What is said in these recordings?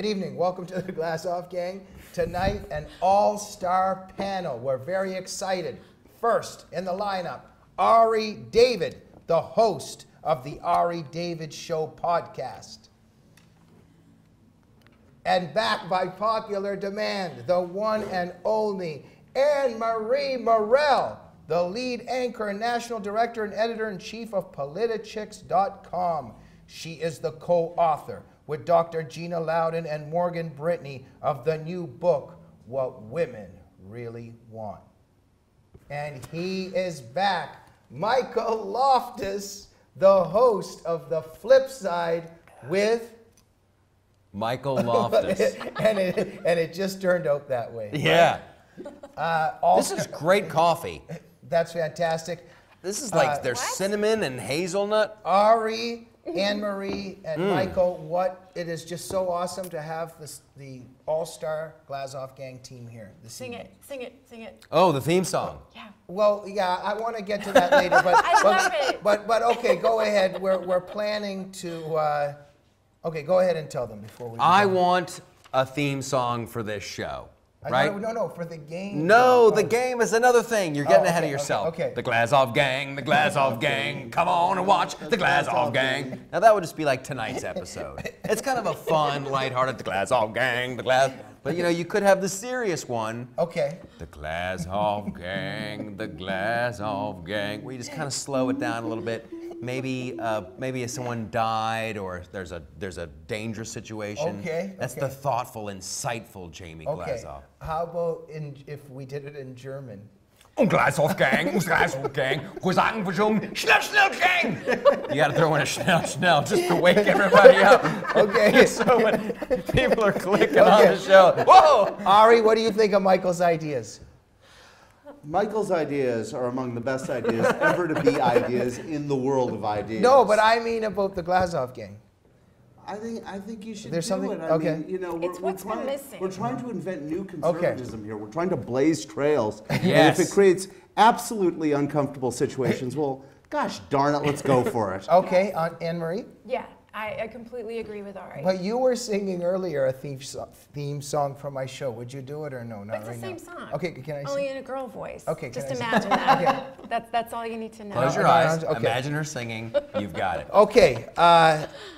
evening. Welcome to the Glazov Gang. Tonight, an all-star panel. We're very excited. First in the lineup, Ari David, the host of the Ari David Show podcast. And back by popular demand, the one and only Anne-Marie Murrell, the lead anchor and national director and editor-in-chief of Politichicks.com. She is the co-author with Dr. Gina Loudon and Morgan Brittany of the new book, What Women Really Want. And he is back, Michael Loftus, the host of the Flipside with Michael Loftus. and it just turned out that way. Yeah. Right? This is great coffee. That's fantastic. This is like there's cinnamon and hazelnut. Ari, Anne-Marie, and Michael, it is just so awesome to have the all-star Glazov Gang team here this evening. Sing it. Oh, the theme song. Yeah. Well, yeah, I want to get to that later, but I love it. But okay, go ahead. We're planning to. Okay, go ahead and tell them before we. I want a theme song for this show. Right? No, for the game. No, the game is another thing. You're getting ahead of yourself. Okay. The Glazov Gang, the Glazov Gang. Come on and watch the Glazov Gang. Now that would just be like tonight's episode. It's kind of a fun, lighthearted, the Glazov Gang, but you know, you could have the serious one. Okay. The Glazov Gang, the Glazov Gang, where you just kind of slow it down a little bit. Maybe if someone died or there's a dangerous situation. Okay. That's the thoughtful, insightful Jamie Glazov. How about if we did it in German? Glazov Gang, Glazov Gang, schnell, Gang. You got to throw in a schnell just to wake everybody up. Okay. So when people are clicking on the show, whoa! Ari, what do you think of Michael's ideas? Michael's ideas are among the best ideas ever to be ideas in the world of ideas. No, but I mean about the Glazov Gang. I think you should There's do something. it. I Okay. mean, you know, It's what's been missing. we're trying to invent new conservatism here. We're trying to blaze trails. Yes. And if it creates absolutely uncomfortable situations, well, gosh darn it, let's go for it. Okay, Anne-Marie? Yeah, I completely agree with Ari. But you were singing earlier a theme song for my show. Would you do it or no? Not It's the right same now. song. Okay, can I Only sing? in a girl voice. Okay, Just can I sing? imagine that. That's all you need to know. Close your No, eyes, okay. imagine her singing, you've got it. Okay,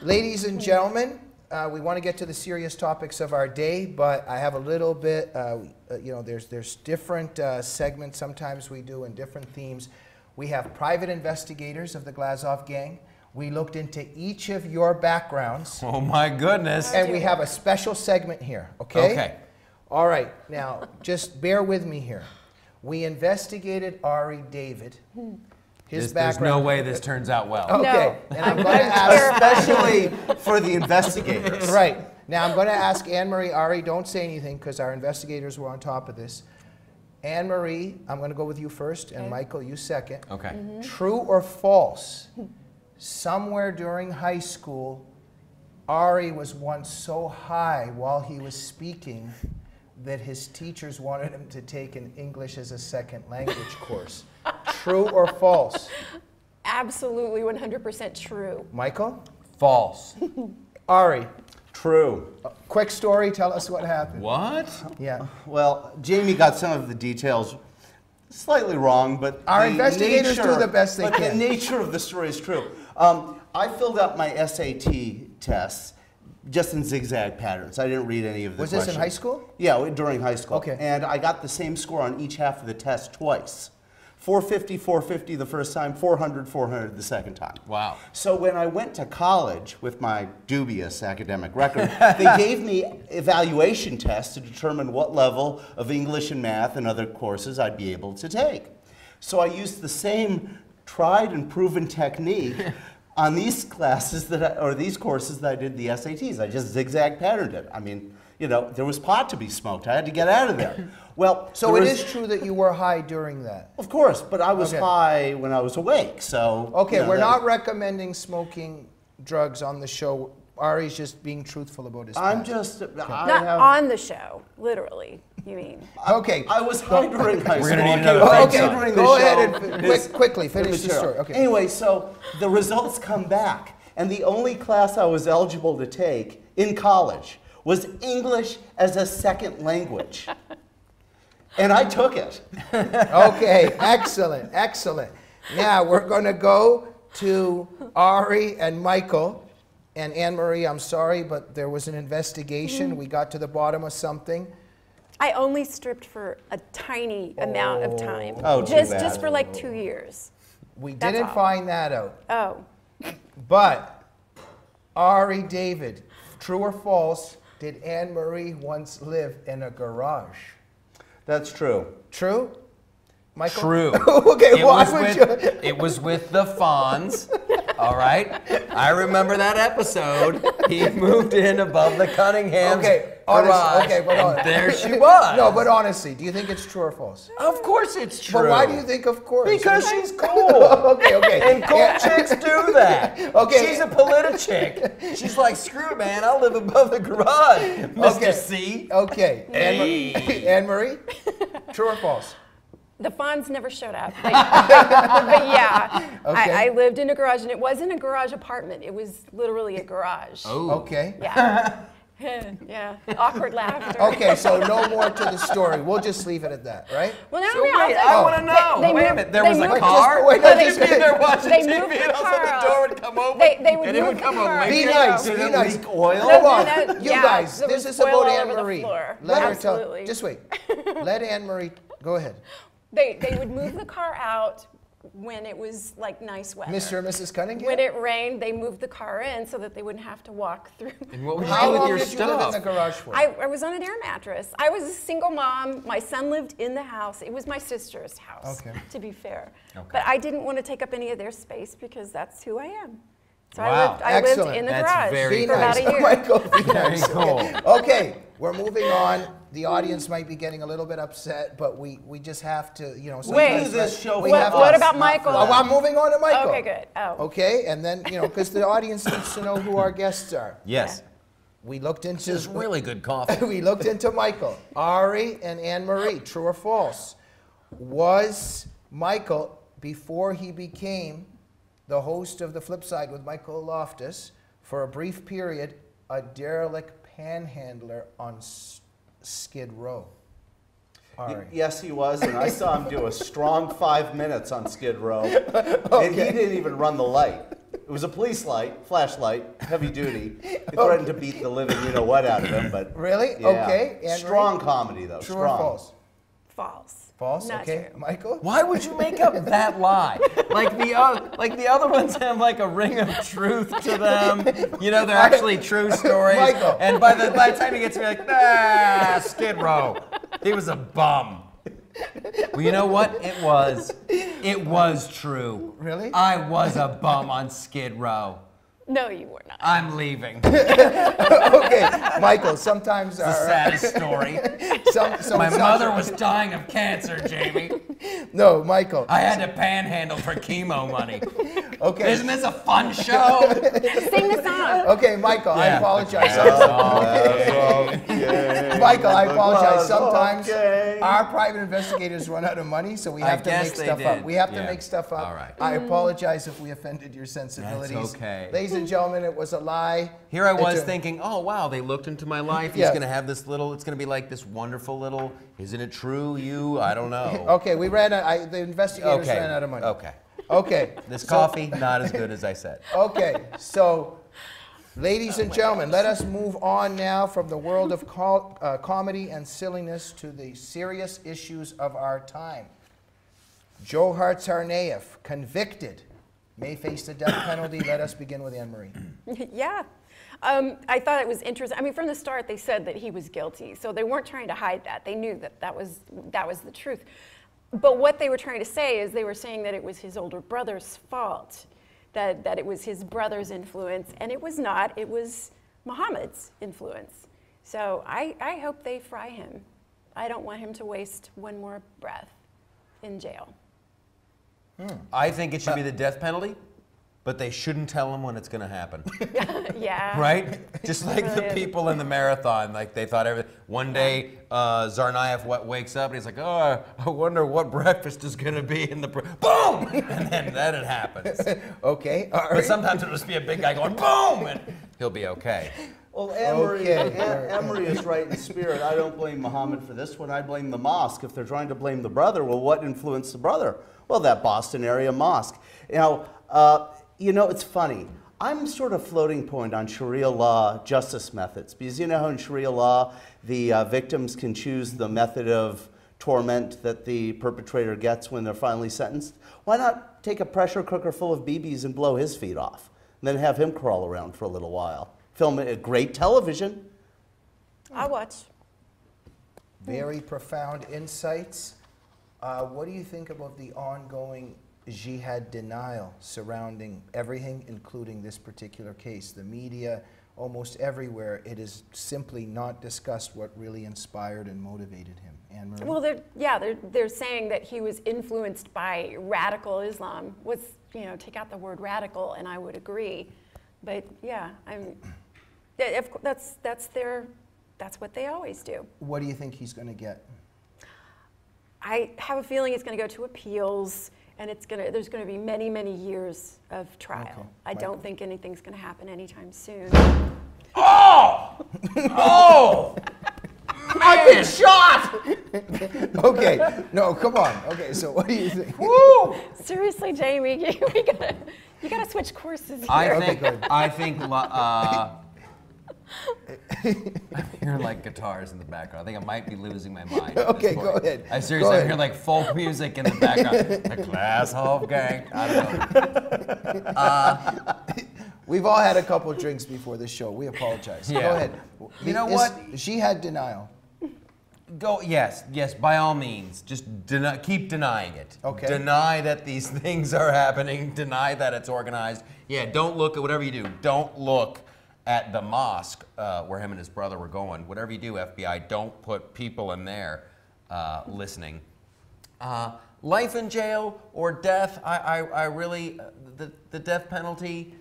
ladies and gentlemen, we want to get to the serious topics of our day, but I have a little bit, you know, there's different segments sometimes we do and different themes. We have private investigators of the Glazov Gang. We looked into each of your backgrounds. Oh my goodness. And we have a special segment here, okay? Okay. All right, now, just bear with me here. We investigated Ari David. His There's background. no way this turns out well. Okay, No. and I'm going to ask, Especially for the investigators. right, now I'm going to ask Anne-Marie, Ari, don't say anything because our investigators were on top of this. Anne-Marie, I'm going to go with you first, and Michael, you second. Okay. True or false? Somewhere during high school, Ari was once so high while he was speaking that his teachers wanted him to take an English as a second language course. True or false? Absolutely 100% true. Michael? False. Ari? True. Quick story, tell us what happened. What? Yeah. Well, Jamie got some of the details slightly wrong, but Our the investigators nature- do the best they but can. the nature of the story is true. I filled out my SAT tests just in zigzag patterns. I didn't read any of the Was this in questions. high school? Yeah, during high school. Okay. And I got the same score on each half of the test twice. 450, 450 the first time, 400, 400 the second time. Wow. So when I went to college with my dubious academic record, they gave me evaluation tests to determine what level of English and math and other courses I'd be able to take. So I used the same tried and proven technique on these classes or these courses that I did the SATs. I just zigzag patterned it. I mean, you know, there was pot to be smoked. I had to get out of there. Well, So it is true that you were high during that? Of course, but I was Okay. high when I was awake, so... Okay, you know, we're that- not recommending smoking drugs on the show. Ari's just being truthful about his I'm past. just... I Not have, on the show, literally, you mean. Okay. I was high during high school. We're gonna need okay? another Well, thing, okay, so- during the Go show ahead and is quickly finish the immaterial. story. Okay. Anyway, so the results come back, and the only class I was eligible to take in college was English as a second language. And I took it. Okay, excellent, excellent. Now we're going to go to Ari and Michael. And Anne-Marie, I'm sorry, but there was an investigation. We got to the bottom of something. I only stripped for a tiny amount of time. Oh, too bad. Just for like 2 years. We That's didn't all. find that out. Oh. But, Ari, David, true or false, did Anne-Marie once live in a garage? That's true. True? Michael? True. Okay, why would you? It was with the Fonz. All right. I remember that episode. He moved in above the Cunningham's garage, and there she was. No, but honestly, do you think it's true or false? Of course it's true. But why do you think of course? Because she's cool. Okay, okay. And cool chicks do that. Okay. She's a politi-chick. She's like, screw it, man. I'll live above the garage, Mr. Okay. C. Okay. Hey. Anne-Marie, true or false? The Fonz never showed up. But yeah, Okay. I lived in a garage, and it wasn't a garage apartment. It was literally a garage. Oh. Okay. Yeah. Yeah. Awkward laughter. Okay, so no more to the story. We'll just leave it at that, right? Well, no, So no, wait, I'll I want to know. They Wait a moved- minute. There they was a moved- car? Wait, no, You'd just be wait. there watching They TV, moved the and all of a car sudden the door would come open. They would and it move would the come car. a Be lake. nice, Did be it nice. leak oil? Hold on, No, you guys. there This was is about oil all over the Anne-Marie. floor. Let her tell. Absolutely. Just wait. Let Anne-Marie go ahead. They would move the car out when it was like nice weather. Mr. and Mrs. Cunningham. When it rained, they moved the car in so that they wouldn't have to walk through. And what would you How do with long your did you live in stuff? the garage for? I was on an air mattress. I was a single mom. My son lived in the house. It was my sister's house, Okay. to be fair. Okay. But I didn't want to take up any of their space because that's who I am. So Wow. I lived Excellent. in the That's garage very Be for nice. about a year. Michael, be Very nice. cool. Okay, we're moving on. The audience might be getting a little bit upset, but we just have to, you know. Wait. sometimes this show we for have What to- about Michael? Oh, I'm moving on to Michael. Okay, good. Oh. Okay, and then, you know, because the audience needs to know who our guests are. Yes. We looked into This is really good coffee. we looked into Michael, Ari, and Anne-Marie. True or false? Was Michael, before he became the host of the Flipside with Michael Loftus, for a brief period, a derelict panhandler on Skid Row? Ari. Yes, he was, and I saw him do a strong 5 minutes on Skid Row. And he didn't even run the light. It was a police light, flashlight, heavy duty. It threatened to beat the living you-know-what out of him, but... Really? yeah. Okay. Anne-Marie? Strong comedy, though. True strong. or false? False. False? Not Okay. true. Michael? Why would you make up that lie? Like the other ones have like a ring of truth to them. You know, they're actually true stories. Michael. And by the time he gets to me, like, nah, Skid Row. He was a bum. Well, you know what? It was true. Really? I was a bum on Skid Row. No, you were not. I'm leaving. Okay, Michael, sometimes The saddest story. My mother was dying of cancer, Jamie. No, Michael. I had to panhandle for chemo money. Okay. Isn't this a fun show? Sing the song. Okay, Michael, I Yeah. apologize. Okay. Michael, I apologize. Glazov Sometimes Gang. our private investigators run out of money, so we have to guess make they stuff did. up. We have to Yeah. make stuff up. All right. I apologize if we offended your sensibilities. That's okay. Ladies and gentlemen, it was a lie. Here I was It's a- thinking, oh wow, they looked into my life. He's Yeah. gonna have this little, it's gonna be like this wonderful little, isn't it true, you? I don't know. Okay, we ran out, the investigators Okay. ran out of money. Okay. Okay. This so- coffee, not as good as I said. Okay, so, ladies and gentlemen, let us move on now from the world of comedy and silliness to the serious issues of our time. Dzhokhar Tsarnaev, convicted, may face the death penalty. Let us begin with Anne-Marie. Yeah. I thought it was interesting. I mean, from the start, they said that he was guilty, so they weren't trying to hide that. They knew that that was the truth. But what they were trying to say is they were saying that it was his older brother's fault, that it was his brother's influence, and it was not. It was Muhammad's influence. So I hope they fry him. I don't want him to waste one more breath in jail. I think it should be the death penalty, but they shouldn't tell him when it's gonna happen. Yeah. Right? Just like the Brilliant. people in the marathon, like they thought everything. One day, Tsarnaev wakes up and he's like, oh, I wonder what breakfast is gonna be in the, boom! And then it happens. Okay, all But right. sometimes it'll just be a big guy going, boom! And he'll be okay. Well, Anne-Marie Okay. is right in spirit. I don't blame Muhammad for this one. I blame the mosque. If they're trying to blame the brother, well, what influenced the brother? Well, that Boston area mosque. Now, it's funny. I'm sort of floating point on Sharia law justice methods, because you know how in Sharia law the victims can choose the method of torment that the perpetrator gets when they're finally sentenced? Why not take a pressure cooker full of BBs and blow his feet off, and then have him crawl around for a little while? Film it at great television. I'll watch. Very profound insights. What do you think about the ongoing jihad denial surrounding everything, including this particular case? The media, almost everywhere, it is simply not discussed what really inspired and motivated him. Anne-Marie? Well, they're saying that he was influenced by radical Islam. Take out the word radical, and I would agree. But yeah, that's what they always do. What do you think he's going to get? I have a feeling it's going to go to appeals, and there's going to be many, many years of trial. Okay. I don't think anything's going to happen anytime soon. Oh! Oh! I've been shot! Okay, no, come on. Okay, so what do you think? Woo! Seriously, Jamie, you gotta switch courses here. I think I'm hearing like guitars in the background. I think I might be losing my mind. Okay, go ahead. I seriously, I'm hearing like folk music in the background. The Glazov Gang. I don't know. We've all had a couple drinks before this show. We apologize. Yeah. Go ahead. You know what? Jihad denial. Yes, by all means. Just keep denying it. Okay. Deny that these things are happening. Deny that it's organized. Yeah, don't look at whatever you do. Don't look at the mosque where him and his brother were going. Whatever you do, FBI, don't put people in there listening. Life in jail or death, I really, the death penalty,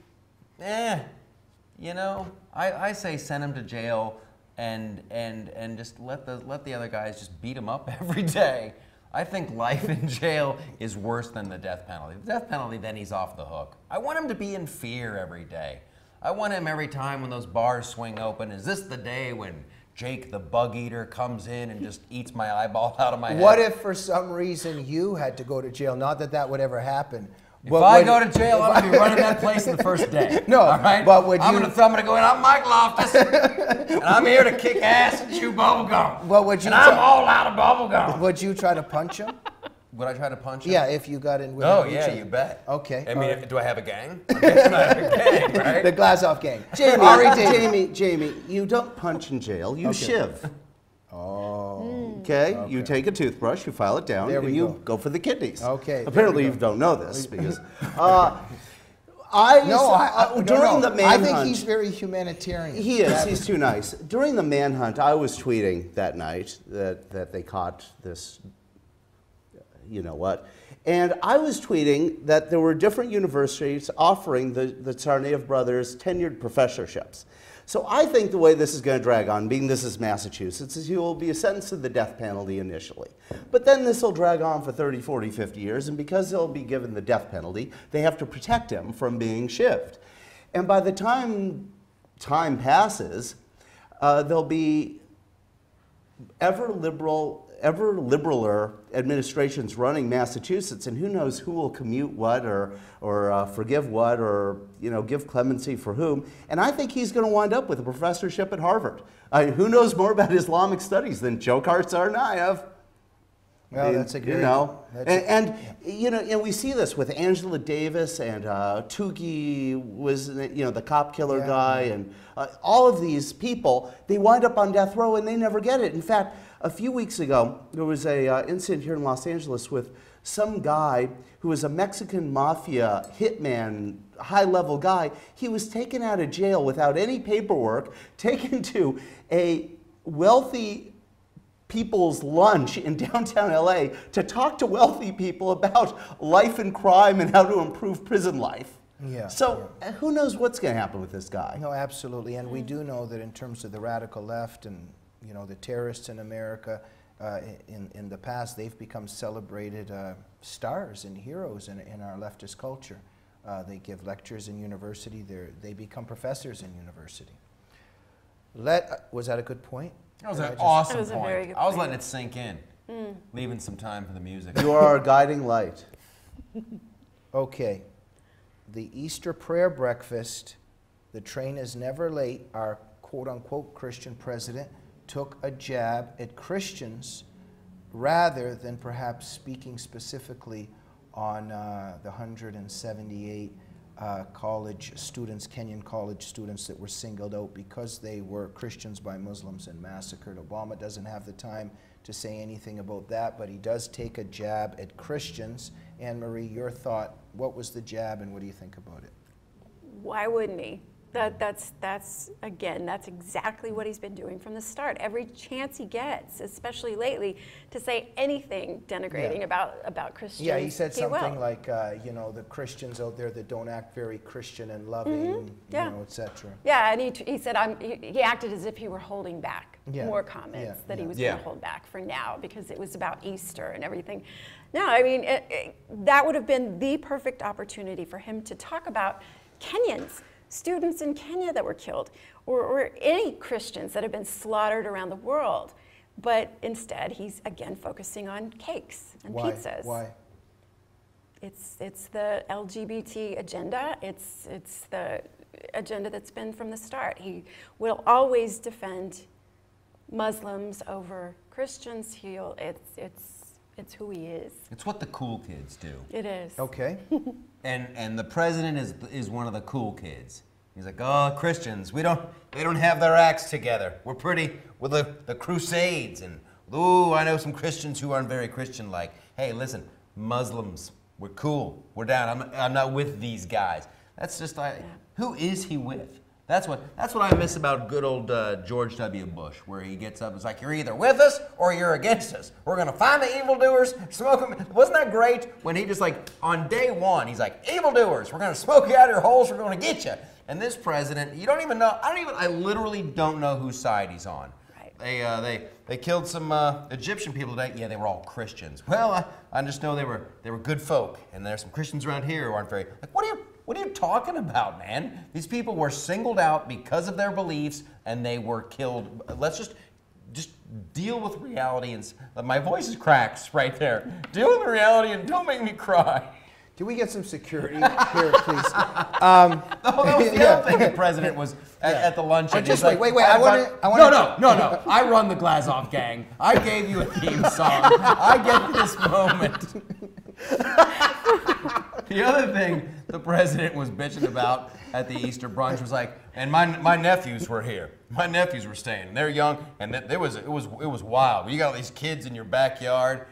I say send him to jail and just let the other guys just beat him up every day. I think life in jail is worse than the death penalty. The death penalty, then he's off the hook. I want him to be in fear every day. I want him every time when those bars swing open. Is this the day when Jake the bug eater comes in and just eats my eyeball out of my head? What if for some reason you had to go to jail? Not that that would ever happen. If I go to jail, I'm going to be running that place the first day. No, all right? but would I'm you- going to go in, I'm Mike Loftus, and I'm here to kick ass and chew bubblegum. Well, would you and I'm all out of bubblegum. Would you try to punch him? Would I try to punch him? Yeah, if you got in with Oh, him. yeah, you bet. Okay. I mean, do I have a gang? I'm guessing I have a gang, right? The Glazov Gang. Jamie, you don't punch in jail, you shiv. Oh. Okay? You take a toothbrush, you file it down, There and we you go for the kidneys. Okay, there Apparently we you go. don't know this because during the manhunt, I think he's very humanitarian. he is. He's too nice. During the manhunt, I was tweeting that night that they caught this, you know what, and I was tweeting that there were different universities offering the Tsarnaev brothers tenured professorships. So I think the way this is going to drag on, being this is Massachusetts, is he will be sentenced to the death penalty initially. But then this will drag on for 30, 40, 50 years, and because he'll be given the death penalty, they have to protect him from being shivved. And by the time time passes, there'll be ever liberaler administrations running Massachusetts, and who knows who will commute what or forgive what or give clemency for whom. And I think he's going to wind up with a professorship at Harvard. Who knows more about Islamic studies than Dzhokhar Tsarnaev? Well, that's a good. And we see this with Angela Davis and Tookie was the cop killer guy, and all of these people. They wind up on death row and they never get it. In fact, a few weeks ago there was a incident here in Los Angeles with some guy who was a Mexican mafia hitman, high-level guy. He was taken out of jail without any paperwork, taken to a wealthy people's lunch in downtown LA to talk to wealthy people about life and crime and how to improve prison life. Yeah. So who knows what's going to happen with this guy? No, absolutely. And we do know that in terms of the radical left and the terrorists in America, in the past, they've become celebrated stars and heroes in our leftist culture. They give lectures in university. They become professors in university. Was that a good point? That was an awesome That was a point. very good I was point. letting it sink in, leaving some time for the music. You are our guiding light. Okay. The Easter prayer breakfast, the train is never late. Our quote-unquote Christian president took a jab at Christians rather than perhaps speaking specifically on the 178 college students, Kenyan college students that were singled out because they were Christians by Muslims and massacred. Obama doesn't have the time to say anything about that, but he does take a jab at Christians. Anne-Marie, your thought, what was the jab and what do you think about it? Why wouldn't he? That's exactly what he's been doing from the start. Every chance he gets, especially lately, to say anything denigrating about Christians. Yeah, he said something will. like, you know, the Christians out there that don't act very Christian and loving, Yeah. you know, etc. Yeah, and he said he acted as if he were holding back more comments that he was going to hold back for now because it was about Easter and everything. No, I mean, that would have been the perfect opportunity for him to talk about Kenyans, students in Kenya that were killed, or any Christians that have been slaughtered around the world. But instead, he's again focusing on cakes and pizzas. Why? It's the LGBT agenda. It's the agenda that's been from the start. He will always defend Muslims over Christians. It's who he is. It's what the cool kids do. It is. Okay. And the president is one of the cool kids. He's like, oh, Christians, they don't have their acts together. We're pretty with the Crusades, and ooh, I know some Christians who aren't very Christian-like. Hey, listen, Muslims, we're cool. We're down. I'm not with these guys. That's just who is he with? That's what I miss about good old George W. Bush, where he gets up and is like, you're either with us or you're against us. We're going to find the evildoers, smoke them. Wasn't that great when he just like, on day one, he's like, evildoers, we're going to smoke you out of your holes, we're going to get you. And this president, you don't even know, I literally don't know whose side he's on. Right. They killed some Egyptian people today. Yeah, they were all Christians. Well, I just know they were good folk, and there's some Christians around here who aren't very, like, what are you talking about, man? These people were singled out because of their beliefs, and they were killed. Let's just deal with reality. And my voice is cracks right there. Deal with reality and don't make me cry. Can we get some security here, please? That was the other thing the president was at the luncheon. Just He's wait, like, I want No. I run the Glazov Gang. I gave you a theme song. I get this moment. The other thing the president was bitching about at the Easter brunch was like, and my nephews were here. My nephews were staying. They're young, and it was wild. You got all these kids in your backyard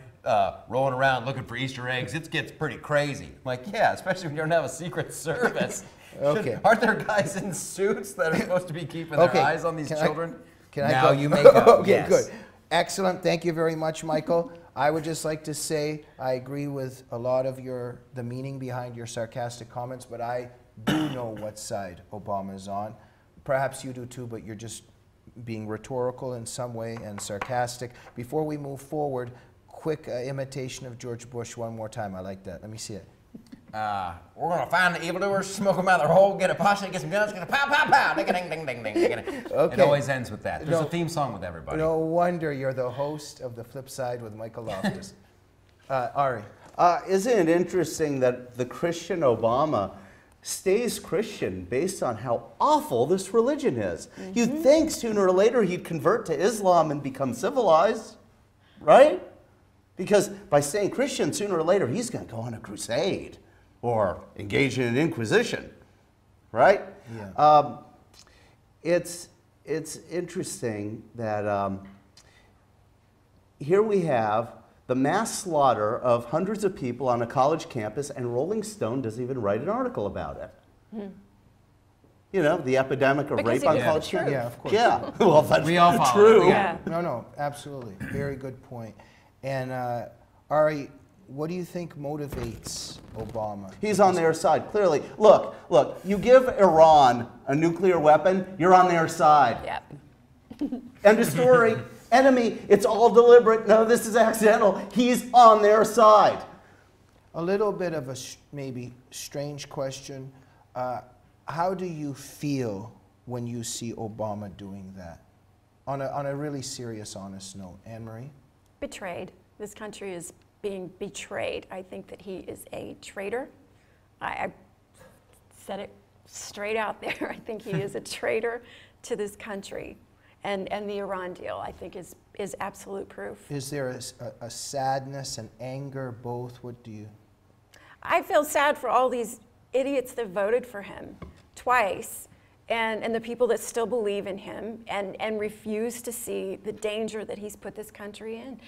rolling around looking for Easter eggs. It gets pretty crazy. I'm like, yeah, especially when you don't have a secret service. Okay. Aren't there guys in suits that are supposed to be keeping their eyes on these children? Can I now go? You may go. Okay, yes. good. Excellent. Thank you very much, Michael. I would just like to say I agree with a lot of the meaning behind your sarcastic comments, but I do know what side Obama is on. Perhaps you do too, but you're just being rhetorical in some way and sarcastic. Before we move forward, quick imitation of George Bush one more time. I like that. Let me see it. We're going to find the evildoers, smoke them out of their hole, get a posse, get some guns, get a pow, pow, pow, ding, ding, ding, ding, ding, ding. Okay. It always ends with that. There's a theme song with everybody. No wonder you're the host of the Flipside with Michael Loftus. Ari. Isn't it interesting that the Christian Obama stays Christian based on how awful this religion is? Mm-hmm. You'd think sooner or later he'd convert to Islam and become civilized, right? Because by staying Christian, sooner or later he's going to go on a crusade or engage in an inquisition, right? Yeah. It's interesting that here we have the mass slaughter of hundreds of people on a college campus, and Rolling Stone doesn't even write an article about it. Hmm. You know, the epidemic of rape on college campuses. Yeah, of course. Yeah, well, that's we all true. Yeah. No, absolutely. Very good point. And Ari, what do you think motivates Obama? He's on their side, clearly. Look, you give Iran a nuclear weapon, you're on their side. Yep. End of story. Enemy, it's all deliberate. No, this is accidental. He's on their side. A little bit of a maybe strange question. How do you feel when you see Obama doing that? On a really serious, honest note. Anne-Marie? Betrayed. This country is being betrayed. I think that he is a traitor. I said it straight out there. I think he is a traitor to this country. And the Iran deal, I think, is absolute proof. Is there a sadness and anger, both? What do you? I feel sad for all these idiots that voted for him twice, and the people that still believe in him and refuse to see the danger that he's put this country in.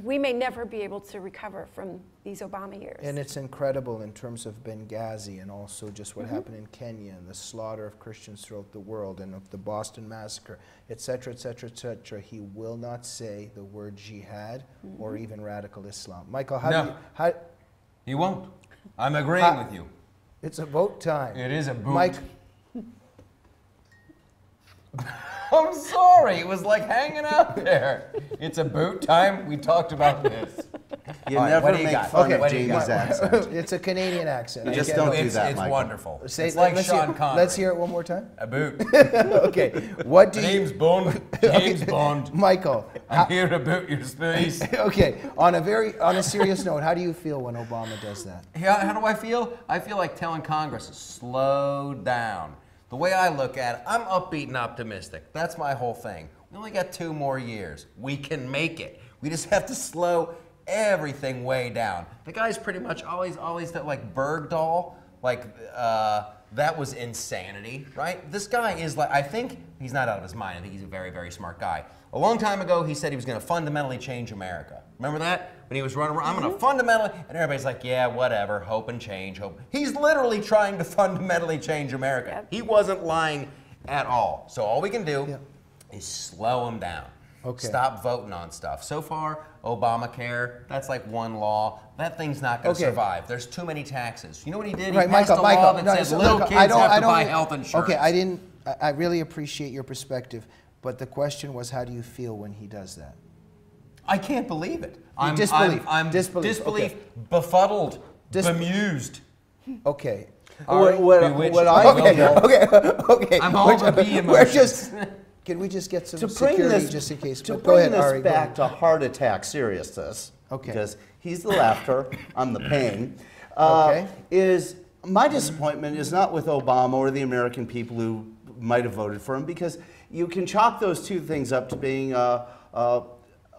We may never be able to recover from these Obama years. And it's incredible in terms of Benghazi and also just what happened in Kenya and the slaughter of Christians throughout the world and of the Boston Massacre, et cetera, et cetera, et cetera. He will not say the word jihad or even radical Islam. Michael, how He won't. I'm agreeing with you. It's a vote time. It is a vote. Mike. I'm sorry, it was like hanging out there. It's a boot time. We talked about this. You All right, never what do you make got? fun Okay, of Jamie's accent. It's a Canadian accent. You I just get don't it. do that, It's Michael. wonderful. Say, It's like let's Sean hear, Connery. let's hear it one more time. A boot. Okay. What do James you... Bond. James Bond. Michael. I'm here to boot your space. Okay. On a serious note, how do you feel when Obama does that? How do I feel? I feel like telling Congress to slow down. The way I look at it, I'm upbeat and optimistic. That's my whole thing. We only got 2 more years. We can make it. We just have to slow everything way down. The guy's pretty much always that like Bergdahl, like that was insanity, right? This guy is like, I think he's not out of his mind. I think he's a very, very smart guy. A long time ago, he said he was going to fundamentally change America. Remember that? When he was running around, I'm going to fundamentally, and everybody's like, yeah, whatever, hope and change, hope. He's literally trying to fundamentally change America. Yep. He wasn't lying at all. So all we can do is slow him down. Okay. Stop voting on stuff. So far, Obamacare, that's like one law. That thing's not going to survive. There's too many taxes. You know what he did? Right, he passed a law that said little kids have to buy health insurance. Okay, I really appreciate your perspective, but the question was, how do you feel when he does that? I can't believe it. I'm Disbelief. Okay. Befuddled, bemused. Okay. What I feel, Okay. I'm all the bee We're emotions. just. Can we just get some to bring security this, just in case? to Go bring ahead, this Ari. back to heart attack seriousness, Okay. because he's the laughter, I'm the pain, Okay. is my disappointment is not with Obama or the American people who might have voted for him, because you can chalk those two things up to being a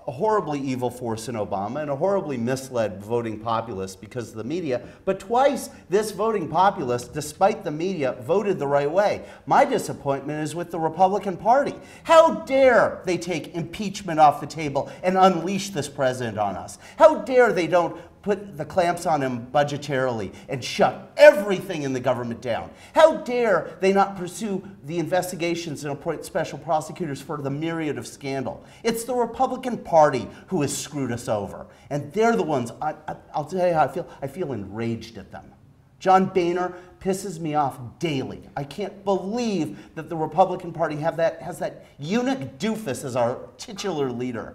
horribly evil force in Obama and a horribly misled voting populace because of the media. But twice, this voting populace, despite the media, voted the right way. My disappointment is with the Republican Party. How dare they take impeachment off the table and unleash this president on us? How dare they don't put the clamps on him budgetarily and shut everything in the government down? How dare they not pursue the investigations and appoint special prosecutors for the myriad of scandal? It's the Republican Party who has screwed us over. And they're the ones, I'll tell you how I feel. I feel enraged at them. John Boehner pisses me off daily. I can't believe that the Republican Party has that eunuch doofus as our titular leader.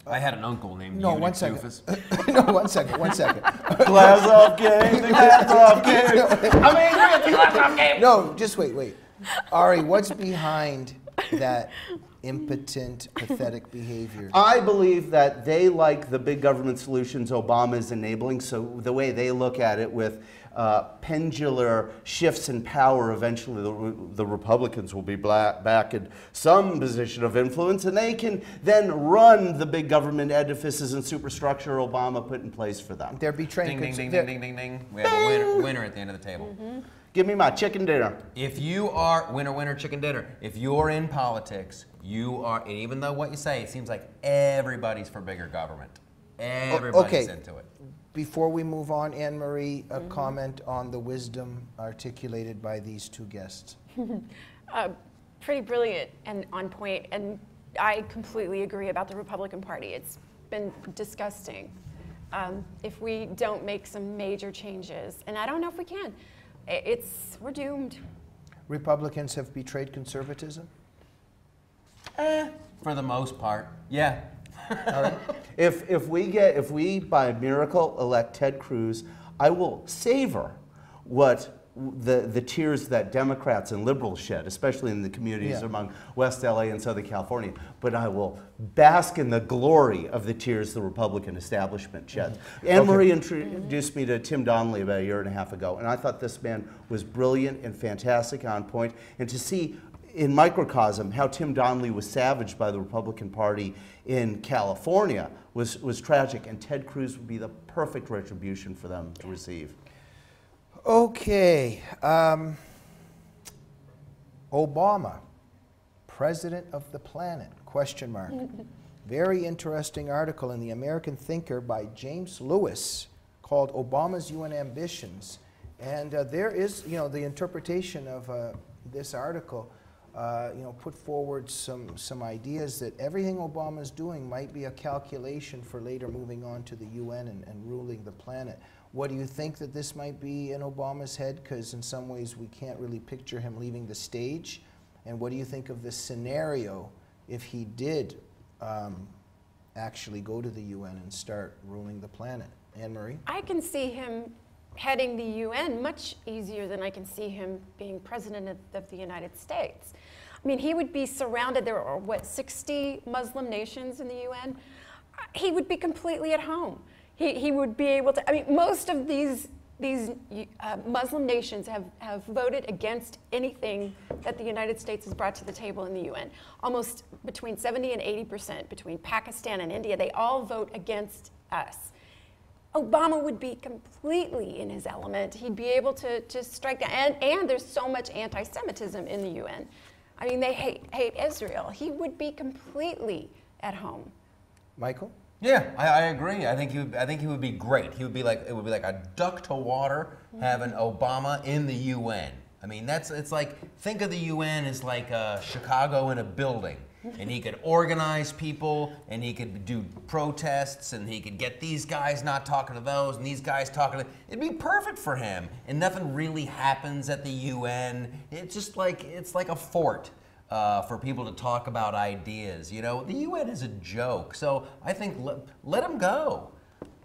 I had an uncle named No, Eunuch 1 second. Doofus. No, 1 second. 1 second. Glazov Gang, the Glazov Gang. I'm angry at the Glazov Gang. No, just wait. Ari, what's behind that impotent, pathetic behavior? I believe that they like the big government solutions Obama is enabling, so the way they look at it with pendular shifts in power, eventually the Republicans will be back in some position of influence, and they can then run the big government edifices and superstructure Obama put in place for them. They're betraying. Ding, ding, ding, ding, ding, ding, ding. We have a winner at the end of the table. Give me my chicken dinner. If you are, winner, chicken dinner, if you're in politics, you are, and even though what you say, it seems like everybody's for bigger government. Everybody's into it. Before we move on, Anne-Marie, a comment on the wisdom articulated by these two guests. Pretty brilliant and on point, and I completely agree about the Republican Party. It's been disgusting. If we don't make some major changes, and I don't know if we can, we're doomed. Republicans have betrayed conservatism? For the most part, yeah. All right. If we by miracle elect Ted Cruz, I will savor what the tears that Democrats and liberals shed, especially in the communities among West LA and Southern California, but I will bask in the glory of the tears the Republican establishment sheds. Anne Marie introduced me to Tim Donnelly about a year and a half ago, and I thought this man was brilliant and fantastic, on point, and to see in microcosm how Tim Donnelly was savaged by the Republican Party in California was tragic, and Ted Cruz would be the perfect retribution for them to receive. Okay, Obama, president of the planet, question mark. Very interesting article in the American Thinker by James Lewis called Obama's UN Ambitions. And there is, the interpretation of this article, put forward some ideas that everything Obama's doing might be a calculation for later moving on to the UN and ruling the planet. What do you think that this might be in Obama's head? Because in some ways we can't really picture him leaving the stage. And what do you think of this scenario if he did actually go to the UN and start ruling the planet? Anne Marie? I can see him heading the UN much easier than I can see him being president of the United States. I mean, he would be surrounded, there are, what, 60 Muslim nations in the UN? He would be completely at home. He would be able to, I mean, most of these Muslim nations have voted against anything that the United States has brought to the table in the UN. Almost between 70 and 80%, between Pakistan and India, they all vote against us. Obama would be completely in his element. He'd be able to strike down, and there's so much anti-Semitism in the UN. I mean, they hate Israel. He would be completely at home. Michael? Yeah, I agree. I think he would be great. It would be like a duck to water having Obama in the UN. I mean, it's like, think of the UN as like Chicago in a building. And he could organize people, and he could do protests, and he could get these guys not talking to those, and these guys talking to... It'd be perfect for him. And nothing really happens at the UN. It's just like, it's like a fort for people to talk about ideas. The UN is a joke. So I think let him go.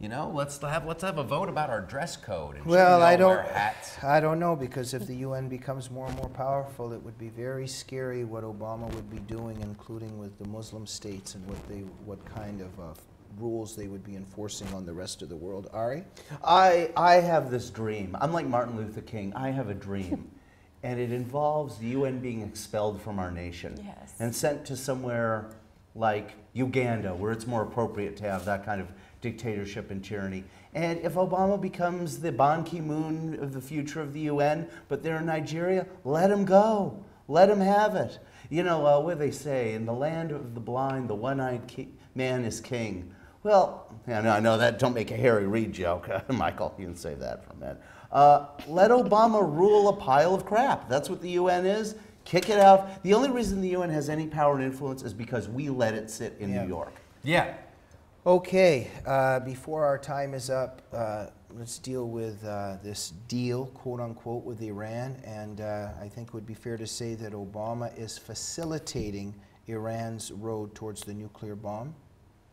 Let's have a vote about our dress code. And well, wear hats. I don't know, because if the UN becomes more and more powerful, it would be very scary what Obama would be doing, including with the Muslim states, and what kind of rules they would be enforcing on the rest of the world. Ari? I have this dream. I'm like Martin Luther King. I have a dream. And it involves the UN being expelled from our nation and sent to somewhere like Uganda, where it's more appropriate to have that kind of dictatorship and tyranny. And if Obama becomes the Ban Ki-moon of the future of the UN, but they're in Nigeria, let him go. Let him have it. What they say, in the land of the blind, the one-eyed man is king. Well, I know that, don't make a Harry Reid joke. Michael, you can say that for a minute. Let Obama rule a pile of crap. That's what the UN is. Kick it out. The only reason the UN has any power and influence is because we let it sit in New York. Yeah. Okay, before our time is up, let's deal with this deal, quote unquote, with Iran. And I think it would be fair to say that Obama is facilitating Iran's road towards the nuclear bomb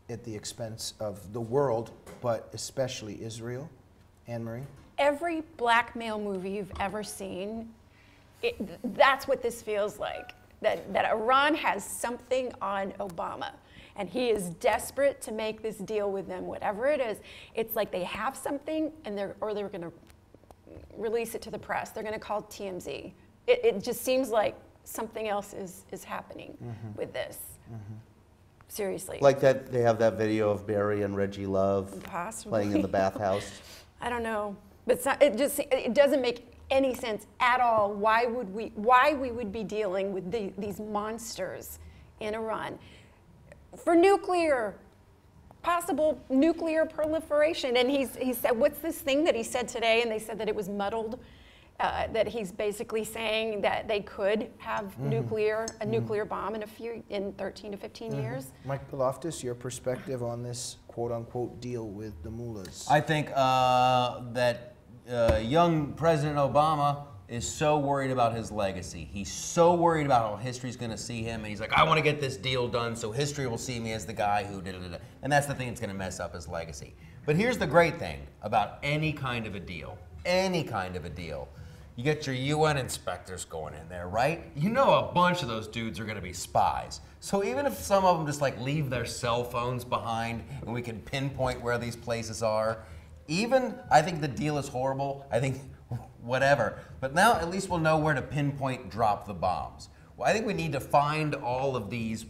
at the expense of the world, but especially Israel. Anne Marie? Every blackmail movie you've ever seen, that's what this feels like. That Iran has something on Obama. And he is desperate to make this deal with them, whatever it is. It's like they have something, and they're going to release it to the press. They're going to call TMZ. It just seems like something else is happening with this. Seriously. Like that, they have that video of Barry and Reggie Love playing in the bathhouse. I don't know, but it doesn't make any sense at all. Why we would be dealing with these monsters in Iran for possible nuclear proliferation? And he said, what's this thing that he said today? And they said that it was muddled. That he's basically saying that they could have a nuclear bomb in 13 to 15 years. Mike Loftus, your perspective on this quote-unquote deal with the mullahs? I think that young President Obama is so worried about his legacy. He's so worried about how history's going to see him, and he's like, I want to get this deal done so history will see me as the guy who did it. And that's the thing that's going to mess up his legacy. But here's the great thing about any kind of a deal. You get your UN inspectors going in there, right? You know a bunch of those dudes are gonna be spies. So even if some of them just like leave their cell phones behind and we can pinpoint where these places are, I think the deal is horrible, I think whatever, but now at least we'll know where to pinpoint drop the bombs. Well, I think we need to find all of these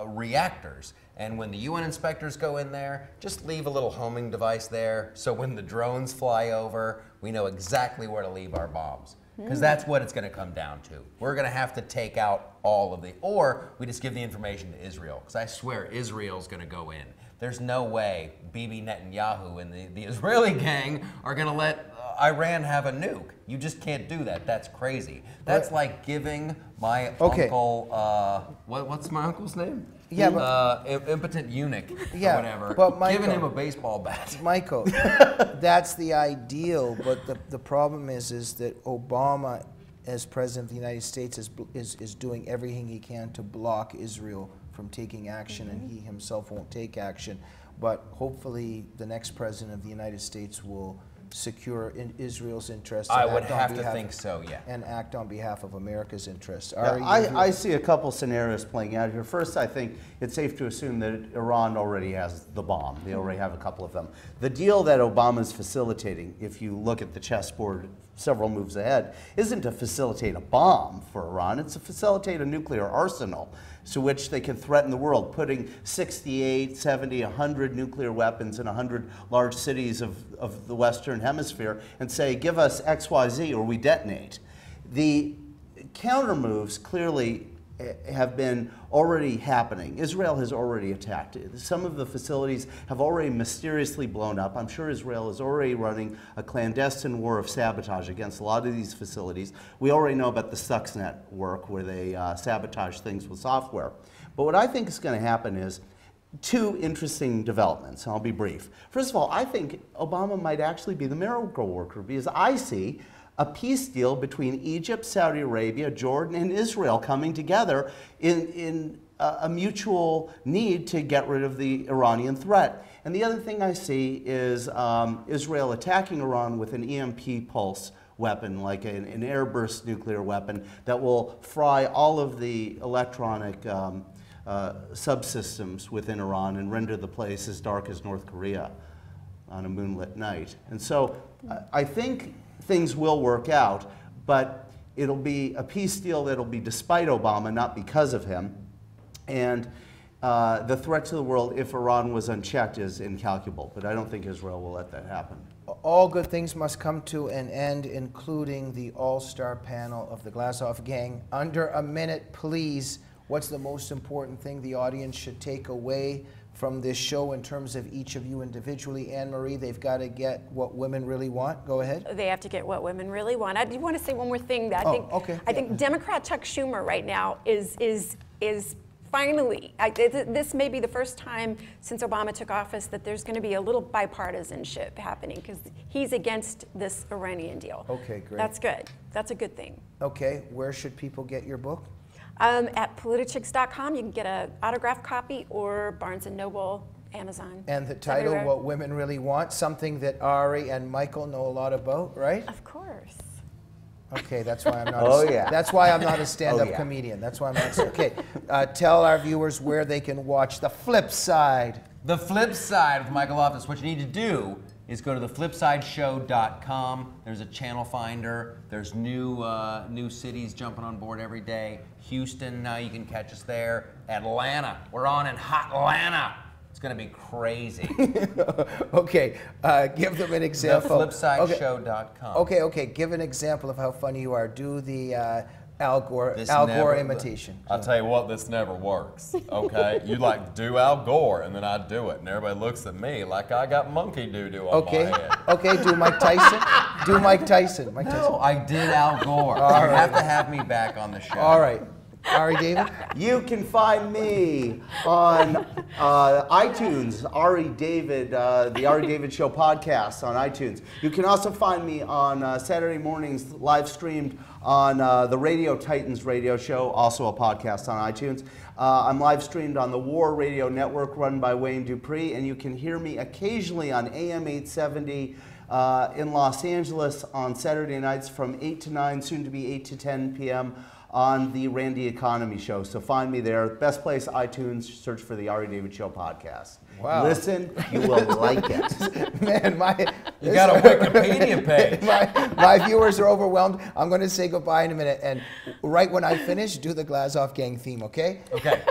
reactors, and when the UN inspectors go in there, just leave a little homing device there so when the drones fly over, we know exactly where to leave our bombs. Because that's what it's going to come down to. We're going to have to take out all of or we just give the information to Israel. Because I swear Israel's going to go in. There's no way Bibi Netanyahu and the Israeli gang are going to let Iran have a nuke. You just can't do that. That's crazy. That's like giving my uncle, what's my uncle's name? Yeah, but, impotent eunuch yeah, or whatever. But Michael, giving him a baseball bat. Michael, that's the ideal, but the problem is that Obama, as President of the United States, is doing everything he can to block Israel from taking action, and he himself won't take action. But hopefully the next President of the United States will secure Israel's interests. I would have to think so, yeah. And act on behalf of America's interests. Yeah, I see a couple scenarios playing out here. First, I think it's safe to assume that Iran already has the bomb. They already have a couple of them. The deal that Obama's facilitating, if you look at the chessboard several moves ahead, isn't to facilitate a bomb for Iran, it's to facilitate a nuclear arsenal to which they can threaten the world, putting 68, 70, 100 nuclear weapons in 100 large cities of the Western Hemisphere and say, give us X, Y, Z or we detonate. The counter moves clearly have been already happening. Israel has already attacked it. Some of the facilities have already mysteriously blown up. I'm sure Israel is already running a clandestine war of sabotage against a lot of these facilities. We already know about the Stuxnet work where they sabotage things with software. But what I think is going to happen is two interesting developments, and I'll be brief. First of all, I think Obama might actually be the miracle worker because I see a peace deal between Egypt, Saudi Arabia, Jordan, and Israel coming together in a mutual need to get rid of the Iranian threat. And the other thing I see is Israel attacking Iran with an EMP pulse weapon, like an airburst nuclear weapon that will fry all of the electronic subsystems within Iran and render the place as dark as North Korea on a moonlit night. And so I think things will work out, but it'll be a peace deal that'll be despite Obama, not because of him. And the threat to the world, if Iran was unchecked, is incalculable. But I don't think Israel will let that happen. All good things must come to an end, including the all-star panel of the Glazov Gang. Under a minute, please. What's the most important thing the audience should take away from this show in terms of each of you individually? Anne-Marie, they've got to get what women really want. Go ahead. They have to get what women really want. I do want to say one more thing. That I think Democrat Chuck Schumer right now is finally, this may be the first time since Obama took office that there's going to be a little bipartisanship happening because he's against this Iranian deal. Okay, great. That's good. That's a good thing. Okay, where should people get your book? At politichicks.com, you can get an autographed copy, or Barnes & Noble, Amazon. And the title, everywhere. What Women Really Want, something that Ari and Michael know a lot about, right? Of course. Okay, that's why I'm not. That's why I'm not a stand-up comedian. That's why I'm not. Okay, tell our viewers where they can watch The Flip Side. The Flip Side with Michael Loftus. What you need to do is go to theflipsideshow.com. There's a channel finder. There's new cities jumping on board every day. Houston, now you can catch us there. Atlanta, we're on in hot Atlanta. It's going to be crazy. Okay, give them an example. Theflipsideshow.com. Okay, give an example of how funny you are. Do the Al Gore imitation. I'll tell you what, this never works, okay? You like do Al Gore, and then I do it, and everybody looks at me like I got monkey doo-doo on my head. Okay, do Mike Tyson. Do Mike Tyson. Mike Tyson. No, I did Al Gore. You have to have me back on the show. All right. Ari David? You can find me on iTunes, Ari David, the Ari David Show podcast on iTunes. You can also find me on Saturday mornings live streamed on the Radio Titans radio show, also a podcast on iTunes. I'm live streamed on the War Radio Network run by Wayne Dupree, and you can hear me occasionally on AM 870 in Los Angeles on Saturday nights from 8 to 9, soon to be 8 to 10 p.m. on the Randy Economy Show. So find me there. Best place, iTunes, search for the Ari David Show podcast. Wow. Listen, you will like it. Man, You got a Wikipedia page. my viewers are overwhelmed. I'm going to say goodbye in a minute. And right when I finish, do the Glazov Gang theme, okay? Okay.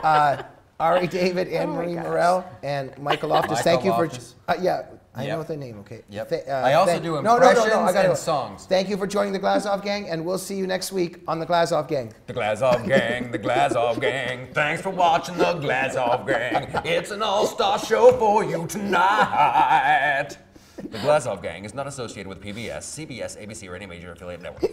Ari David, Anne Marie Murrell, and Michael Loftus. Thank you Loftus. for. Yeah, I Yep. know the name, okay? Yep. I also do impressions and songs. Thank you for joining the Glazov Gang, and we'll see you next week on the Glazov Gang. The Glazov Gang, the Glazov Gang. Thanks for watching the Glazov Gang. It's an all-star show for you tonight. The Glazov Gang is not associated with PBS, CBS, ABC, or any major affiliate network.